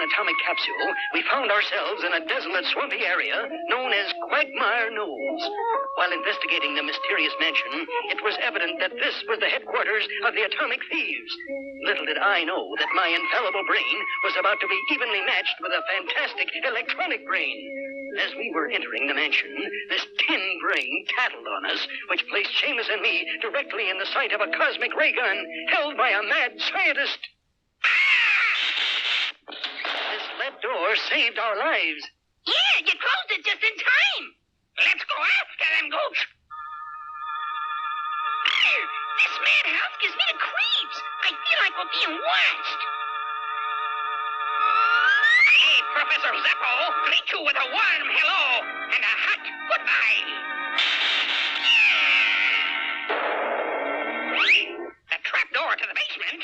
atomic capsule, we found ourselves in a desolate, swampy area known as Quagmire Knolls. While investigating the mysterious mansion, it was evident that this was the headquarters of the atomic thieves. Little did I know that my infallible brain was about to be evenly matched with a fantastic electronic brain. As we were entering the mansion, this tin brain tattled on us, which placed Shamus and me directly in the sight of a cosmic ray gun held by a mad scientist. This lead door saved our lives. Yeah, you closed it just in time. Let's go after them, Gooch. This madhouse gives me the creeps. I feel like we're being watched. Hey, Professor Zappo, greet you with a warm hello and a hot goodbye. The trapdoor to the basement.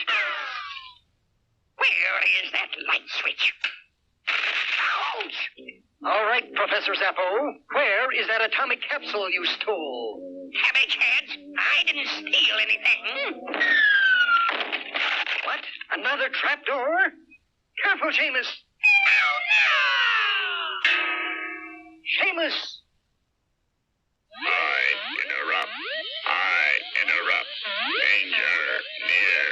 Where is that light switch? Ouch! All right, Professor Zappo, where is that atomic capsule you stole? Cabbage heads, I didn't steal anything. What? Another trapdoor? Careful, Shamus. Oh, no! Shamus! I interrupt. Danger near.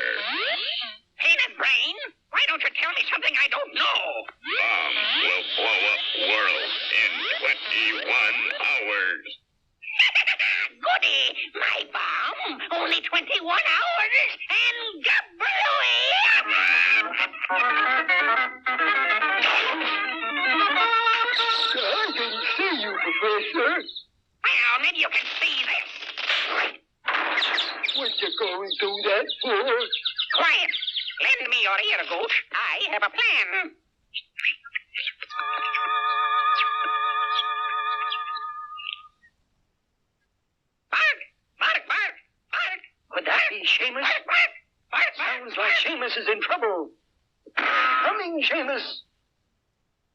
Peanut brain, why don't you tell me something I don't know? Bomb will blow up world in 21 hours. Goody, my bomb. Only 21 hours and I didn't see you, Professor. Well, then you can see this. What you going to do that for? Quiet. Lend me your ear, Gooch. I have a plan. Bark. Could that be Shamus? Bark. Sounds like Shamus is in trouble. Coming, Shamus.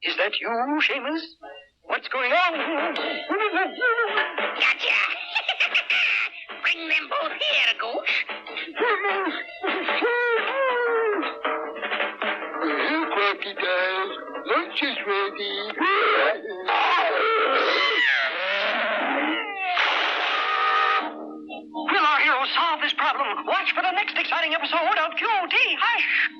Is that you, Shamus? What's going on? Gotcha. Bring them both here, Gooch. Well, crocodile, lunch is ready. Will our hero solve this problem? Watch for the next exciting episode of QT Hush!